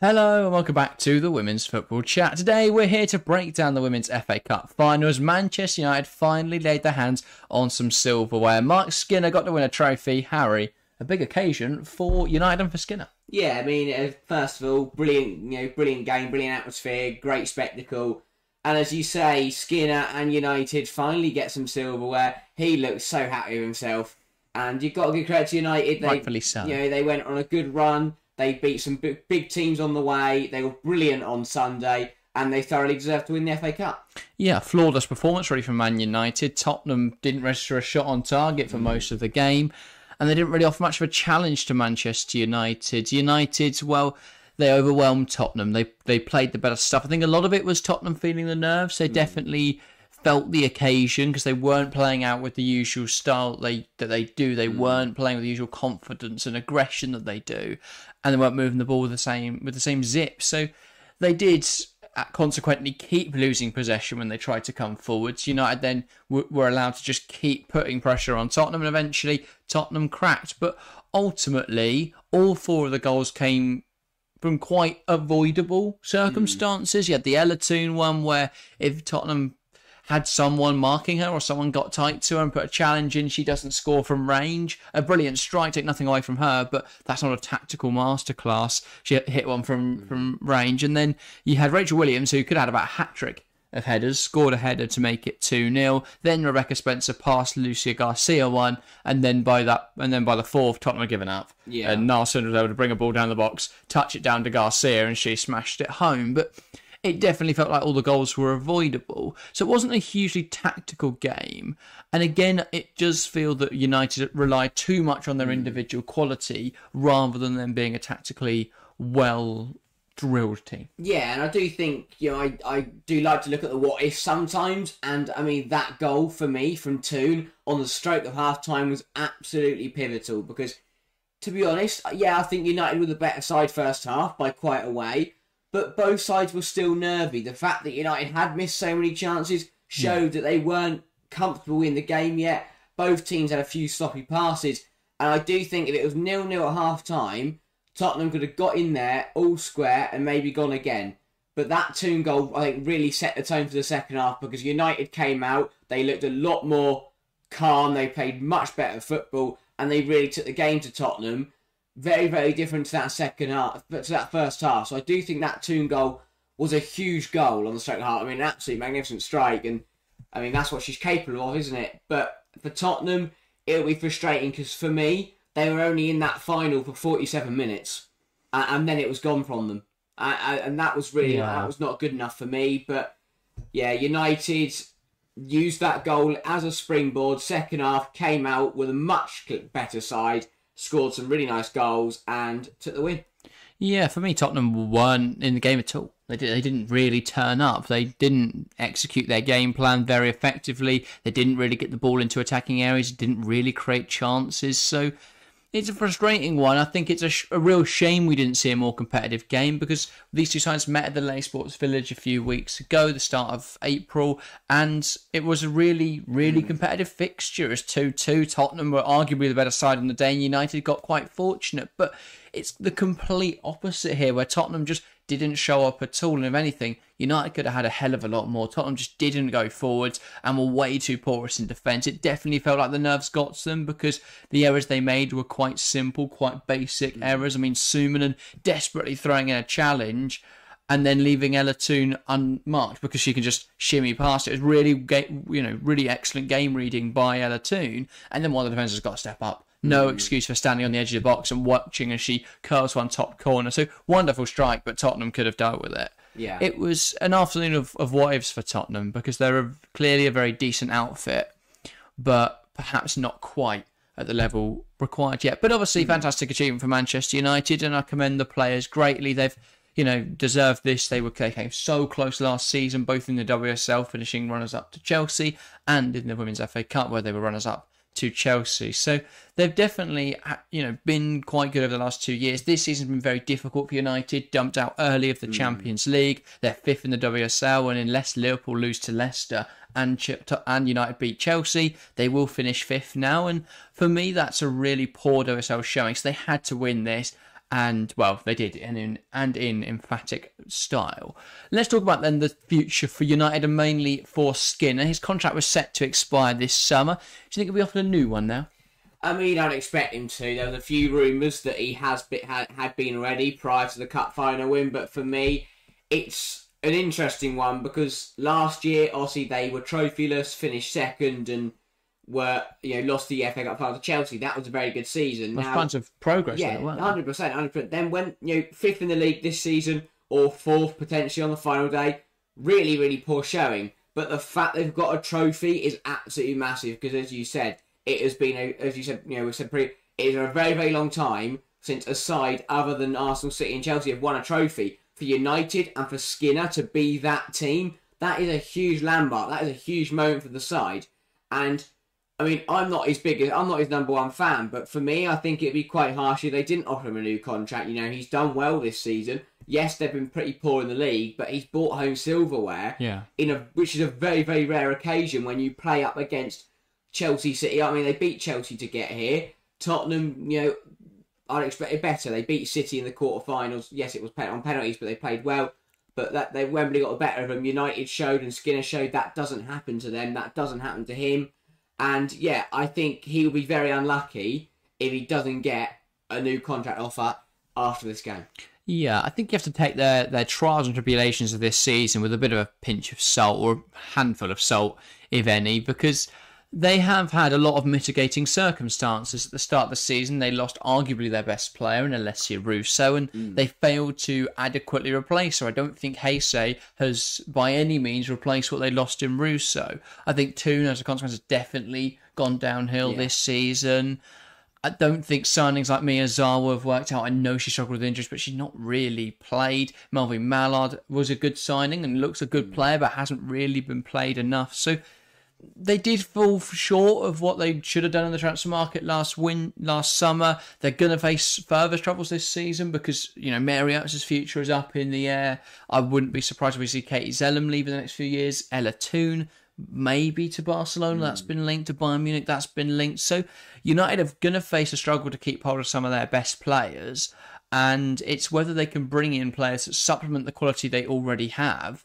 Hello and welcome back to the Women's Football Chat. Today we're here to break down the Women's FA Cup final as Manchester United finally laid their hands on some silverware. Mark Skinner got to win a trophy. Harry, a big occasion for United and for Skinner. Yeah, I mean, first of all, brilliant, brilliant game, brilliant atmosphere, great spectacle. And as you say, Skinner and United finally get some silverware. He looks so happy with himself. And you've got to give credit to United. Rightfully so. They went on a good run. They beat some big teams on the way. They were brilliant on Sunday, and they thoroughly deserved to win the FA Cup. Yeah, flawless performance really from Man United. Tottenham didn't register a shot on target for most of the game, and they didn't really offer much of a challenge to Manchester United. United, well, they overwhelmed Tottenham. They played the better stuff. I think a lot of it was Tottenham feeling the nerves. They definitely felt the occasion because they weren't playing out with the usual style that they do. They weren't playing with the usual confidence and aggression that they do, and they weren't moving the ball with the same zip. So they did consequently keep losing possession when they tried to come forwards. United then were allowed to just keep putting pressure on Tottenham, and eventually Tottenham cracked. But ultimately, all four of the goals came from quite avoidable circumstances. You had the Ella Toone one where if Tottenham had someone marking her or someone got tight to her and put a challenge in, she doesn't score from range. A brilliant strike, take nothing away from her, but that's not a tactical masterclass. She hit one from range. And then you had Rachel Williams, who could have had about a hat-trick of headers, scored a header to make it 2-0. Then Rebecca Spencer passed Lucia Garcia one, and then by the fourth, Tottenham had given up. Yeah. And Nelson was able to bring a ball down the box, touch it down to Garcia, and she smashed it home. But it definitely felt like all the goals were avoidable. So it wasn't a hugely tactical game. And again, it does feel that United relied too much on their individual quality rather than them being a tactically well-drilled team. Yeah, and I do think, I do like to look at the what-if sometimes. And, I mean, that goal for me from Toone on the stroke of half-time was absolutely pivotal. Because, to be honest, yeah, I think United were the better side first half by quite a way. But both sides were still nervy. The fact that United had missed so many chances showed that they weren't comfortable in the game yet. Both teams had a few sloppy passes. And I do think if it was 0-0 at half-time, Tottenham could have got in there all square and maybe gone again. But that Toone goal, I think, really set the tone for the second half because United came out, they looked a lot more calm, they played much better football, and they really took the game to Tottenham. Very, very different to that second half, but to that first half. So I do think that Toone goal was a huge goal on the second half. I mean, an absolutely magnificent strike, and I mean that's what she's capable of, isn't it? But for Tottenham, it'll be frustrating because for me, they were only in that final for 47 minutes, and then it was gone from them, and that was really that was not good enough for me. But yeah, United used that goal as a springboard. Second half came out with a much better side. Scored some really nice goals and took the win. Yeah, for me, Tottenham weren't in the game at all. They didn't really turn up. They didn't execute their game plan very effectively. They didn't really get the ball into attacking areas. Didn't really create chances. So it's a frustrating one. I think it's a real shame we didn't see a more competitive game because these two sides met at the Lay Sports Village a few weeks ago, the start of April, and it was a really, really competitive fixture. It was 2-2. Tottenham were arguably the better side on the day, and United got quite fortunate. But it's the complete opposite here, where Tottenham just didn't show up at all. And if anything, United could have had a hell of a lot more. Tottenham just didn't go forwards and were way too porous in defence. It definitely felt like the nerves got to them because the errors they made were quite simple, quite basic errors. I mean, Sumanen desperately throwing in a challenge and then leaving Ella Toone unmarked because she can just shimmy past it. It was really, really excellent game reading by Ella Toone. And then one of the defenders has got to step up. No excuse for standing on the edge of the box and watching as she curls one top corner. So wonderful strike, but Tottenham could have dealt with it. Yeah. It was an afternoon of what-ifs for Tottenham because they're clearly a very decent outfit, but perhaps not quite at the level required yet. But obviously, fantastic achievement for Manchester United, and I commend the players greatly. They've deserved this. They came so close last season, both in the WSL, finishing runners-up to Chelsea, and in the Women's FA Cup, where they were runners-up to Chelsea. So they've definitely, been quite good over the last 2 years. This season's been very difficult for United, dumped out early of the Champions League. They're fifth in the WSL, and unless Liverpool lose to Leicester and United beat Chelsea, they will finish fifth now. And for me, that's a really poor WSL showing. So they had to win this. And, well, they did, in emphatic style. Let's talk about then the future for United and mainly for Skinner. His contract was set to expire this summer. Do you think he'll be offered a new one now? I mean, I'd expect him to. There was a few rumours that he had been already prior to the cup final win, but for me, it's an interesting one because last year, obviously, they were trophyless, finished second, and were lost the FA Cup final to Chelsea. That was a very good season. There's tons of progress. Yeah, 100%. Then went fifth in the league this season, or fourth potentially on the final day. Really, really poor showing. But the fact they've got a trophy is absolutely massive because, as you said, it has been it is a very, very long time since a side other than Arsenal, City, and Chelsea have won a trophy. For United and for Skinner to be that team, that is a huge landmark. That is a huge moment for the side. And I mean, I'm not his number one fan, but for me, I think it'd be quite harsh if they didn't offer him a new contract. He's done well this season. Yes, they've been pretty poor in the league, but he's brought home silverware. Yeah. Which is a very, very rare occasion when you play up against Chelsea, City. I mean, they beat Chelsea to get here. Tottenham, I'd expect it better. They beat City in the quarterfinals. Yes, it was on penalties, but they played well. But Wembley got the better of them. United showed and Skinner showed that doesn't happen to them. That doesn't happen to him. And yeah, I think he'll be very unlucky if he doesn't get a new contract offer after this game. Yeah, I think you have to take their trials and tribulations of this season with a bit of a pinch of salt, or a handful of salt, if any, because they have had a lot of mitigating circumstances. At the start of the season, they lost arguably their best player in Alessia Russo, and they failed to adequately replace her. I don't think Heisei has by any means replaced what they lost in Russo. I think Toone, as a consequence, has definitely gone downhill this season. I don't think signings like Miyazawa have worked out. I know she struggled with injuries, but she's not really played. Melvin Mallard was a good signing and looks a good player, but hasn't really been played enough. So they did fall short of what they should have done in the transfer market last summer. They're going to face further troubles this season because, Mary Oates' future is up in the air. I wouldn't be surprised if we see Katie Zellum leave in the next few years. Ella Toone, maybe to Barcelona. That's been linked. To Bayern Munich, that's been linked. So United are going to face a struggle to keep hold of some of their best players. And it's whether they can bring in players that supplement the quality they already have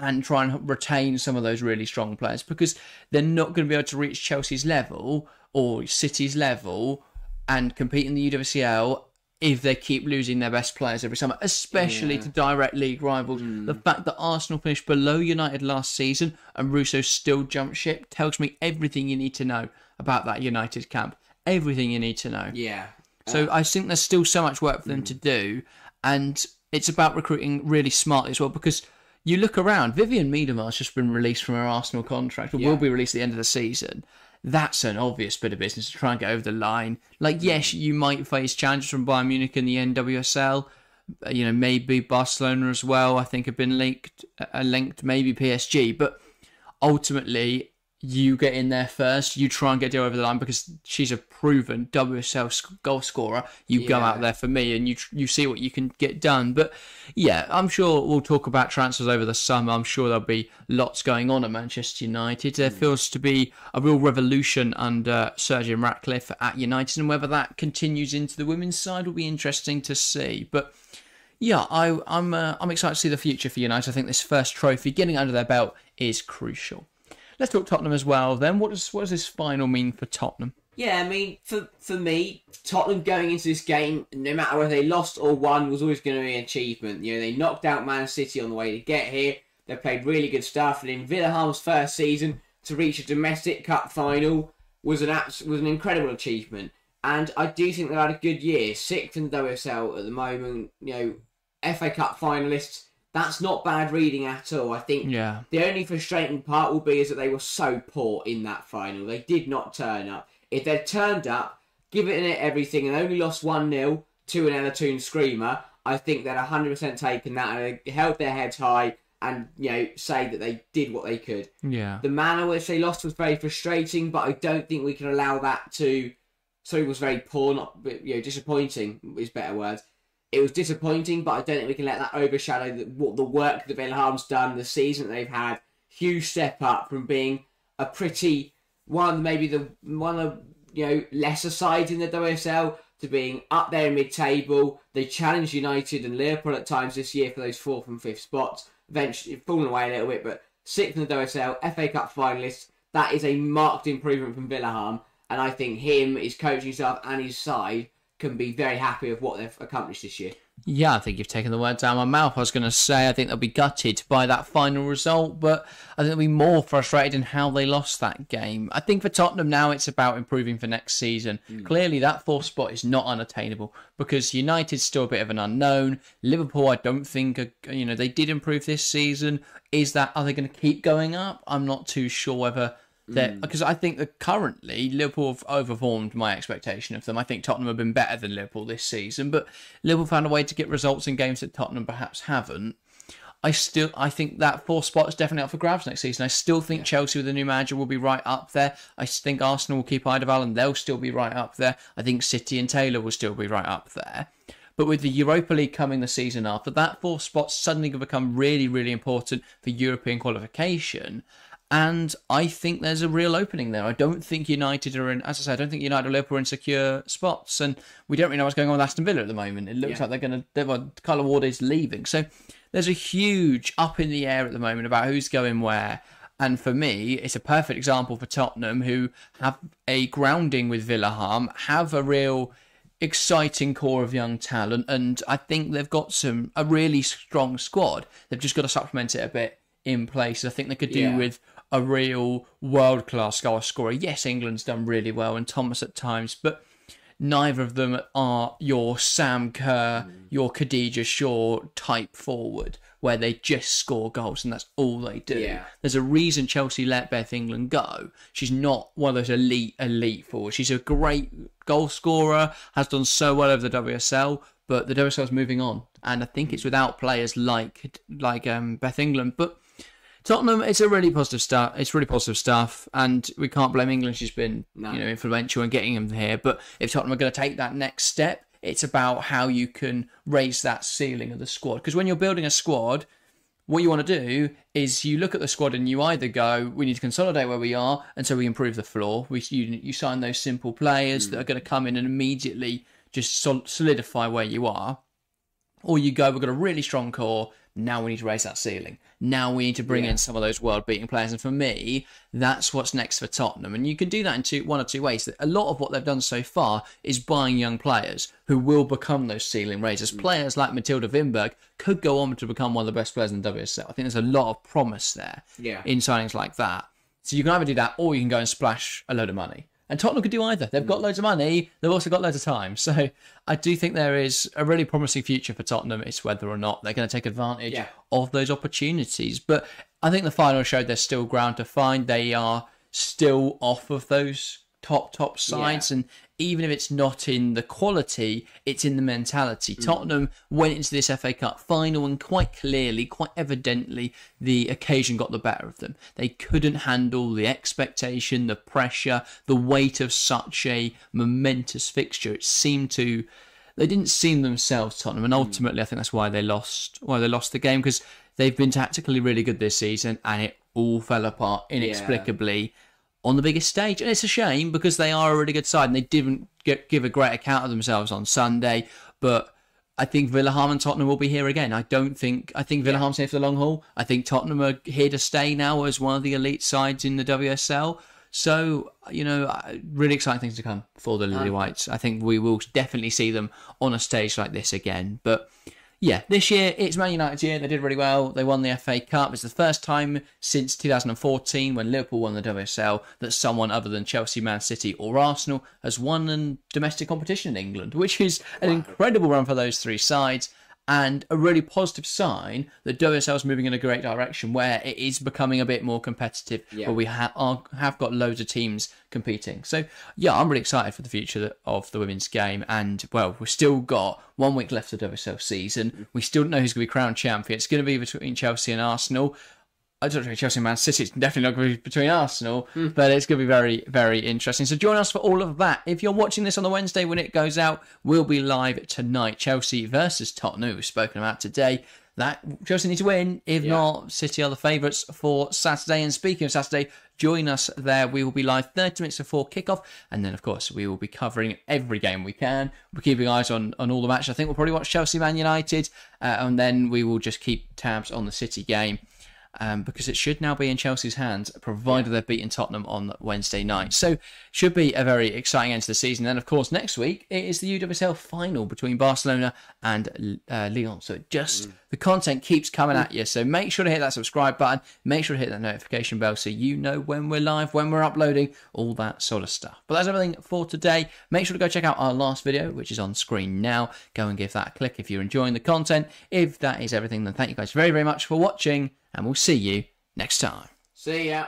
and try and retain some of those really strong players, because they're not going to be able to reach Chelsea's level or City's level and compete in the UWCL if they keep losing their best players every summer, especially to direct league rivals. The fact that Arsenal finished below United last season and Russo still jumped ship tells me everything you need to know about that United camp. Everything you need to know. Yeah. So I think there's still so much work for them to do, and it's about recruiting really smartly as well, because you look around, Vivian Miedemar's just been released from her Arsenal contract, or will be released at the end of the season. That's an obvious bit of business to try and get over the line. Yes, you might face challenges from Bayern Munich in the NWSL. Maybe Barcelona as well, I think, have been linked, maybe PSG. But ultimately, you get in there first, you try and get her over the line, because she's a proven WSL goal scorer. You go out there for me and you see what you can get done. But yeah, I'm sure we'll talk about transfers over the summer. I'm sure there'll be lots going on at Manchester United. There feels to be a real revolution under Sir Jim Ratcliffe at United, and whether that continues into the women's side will be interesting to see. But yeah, I'm excited to see the future for United. I think this first trophy, getting under their belt, is crucial. Let's talk Tottenham as well then. What does this final mean for Tottenham? Yeah, I mean, for me, Tottenham going into this game, no matter whether they lost or won, was always going to be an achievement. They knocked out Man City on the way to get here. They played really good stuff. And in Villaham's first season, to reach a domestic cup final was an incredible achievement. And I do think they've had a good year. 6th in the WSL at the moment. FA Cup finalists. That's not bad reading at all. I think the only frustrating part will be is that they were so poor in that final. They did not turn up. If they'd turned up, given it everything, and only lost 1-0 to an Ella Toone screamer, I think they'd 100% taken that and held their heads high and say that they did what they could. Yeah. The manner which they lost was very frustrating, but I don't think we can allow that to. Sorry, it was very poor, not disappointing is better words. It was disappointing, but I don't think we can let that overshadow the work that Villaham's done, the season that they've had. Huge step up from being a pretty one of the lesser sides in the WSL to being up there in mid-table. They challenged United and Liverpool at times this year for those 4th and 5th spots. Eventually, fallen away a little bit, but 6th in the WSL, FA Cup finalists. That is a marked improvement from Willenham, and I think him, his coaching staff, and his side can be very happy with what they've accomplished this year. Yeah, I think you've taken the words out of my mouth. I was going to say I think they'll be gutted by that final result, but I think they'll be more frustrated in how they lost that game. I think for Tottenham now, it's about improving for next season. Clearly, that 4th spot is not unattainable because United's still a bit of an unknown. Liverpool, I don't think, they did improve this season. Are they going to keep going up? I'm not too sure whether... Because I think that currently Liverpool have overperformed my expectation of them. I think Tottenham have been better than Liverpool this season, but Liverpool found a way to get results in games that Tottenham perhaps haven't. I think that 4th spot is definitely up for grabs next season. I still think Chelsea with a new manager will be right up there. I think Arsenal will keep Eidevall and they'll still be right up there. I think City and Taylor will still be right up there. But with the Europa League coming the season after, that 4th spot suddenly going to become really, really important for European qualification. And I think there's a real opening there. I don't think United are in, as I said, I don't think United or Liverpool are in secure spots. And we don't really know what's going on with Aston Villa at the moment. It looks like Carlo Ward is leaving. So there's a huge up in the air at the moment about who's going where. And for me, it's a perfect example for Tottenham, who have a grounding with Willenham, have a real exciting core of young talent. And I think they've got a really strong squad. They've just got to supplement it a bit in place. I think they could do with a real world-class goal scorer. Yes, England's done really well, and Thomas at times, but neither of them are your Sam Kerr, your Khadija Shaw type forward, where they just score goals and that's all they do. Yeah. There's a reason Chelsea let Beth England go. She's not one of those elite forwards. She's a great goal scorer, has done so well over the WSL, but the WSL is moving on, and I think it's without players like Beth England, but Tottenham, it's a really positive start. It's really positive stuff, and we can't blame England. She's been, influential in getting them here. But if Tottenham are going to take that next step, it's about how you can raise that ceiling of the squad. Because when you're building a squad, what you want to do is you look at the squad and you either go, we need to consolidate where we are, and so we improve the floor. You sign those simple players that are going to come in and immediately just solidify where you are, or you go, we've got a really strong core. Now we need to raise that ceiling. Now we need to bring in some of those world-beating players. And for me, that's what's next for Tottenham. And you can do that in one or two ways. A lot of what they've done so far is buying young players who will become those ceiling raisers. Players like Matilda Wimberg could go on to become one of the best players in the WSL. I think there's a lot of promise there in signings like that. So you can either do that or you can go and splash a load of money. And Tottenham could do either. They've got loads of money. They've also got loads of time. So I do think there is a really promising future for Tottenham. It's whether or not they're going to take advantage of those opportunities. But I think the final showed there's still ground to find. They are still off of those top sides. And even if it's not in the quality, it's in the mentality. Tottenham went into this FA Cup final and quite clearly, quite evidently, the occasion got the better of them. They couldn't handle the expectation, the pressure, the weight of such a momentous fixture. They didn't seem themselves, Tottenham, and ultimately I think that's why they lost the game, because they've been tactically really good this season and it all fell apart inexplicably on the biggest stage. And it's a shame because they are a really good side and they didn't give a great account of themselves on Sunday. But I think Willenham and Tottenham will be here again. I think Willenham's here for the long haul. I think Tottenham are here to stay now as one of the elite sides in the WSL. So, really exciting things to come for the Lily Whites. I think we will definitely see them on a stage like this again. But yeah, this year, it's Man United's year. They did really well. They won the FA Cup. It's the first time since 2014, when Liverpool won the WSL, that someone other than Chelsea, Man City or Arsenal has won a domestic competition in England, which is an incredible run for those three sides and a really positive sign that WSL is moving in a great direction where it is becoming a bit more competitive, where we have got loads of teams competing. So, yeah, I'm really excited for the future of the women's game. And, well, we've still got 1 week left of the WSL season. We still don't know who's going to be crowned champion. It's going to be between Chelsea and Arsenal. I don't know, Chelsea and Man City, it's definitely not going to be between Arsenal, but it's going to be very, very interesting. So join us for all of that. If you're watching this on the Wednesday when it goes out, we'll be live tonight. Chelsea versus Tottenham, we've spoken about today. that Chelsea need to win. If not, City are the favourites for Saturday. And speaking of Saturday, join us there. We will be live 30 minutes before kickoff. And then, of course, we will be covering every game we can. We're keeping eyes on all the matches. I think we'll probably watch Chelsea Man United. And then we will just keep tabs on the City game. Because it should now be in Chelsea's hands, provided they've beaten Tottenham on Wednesday night. So, should be a very exciting end to the season. Then, of course, next week, it is the UWSL final between Barcelona and Lyon. So, the content keeps coming at you. So, make sure to hit that subscribe button. Make sure to hit that notification bell so you know when we're live, when we're uploading, all that sort of stuff. But that's everything for today. Make sure to go check out our last video, which is on screen now. Go and give that a click if you're enjoying the content. If that is everything, then thank you guys very, very much for watching. And we'll see you next time. See ya.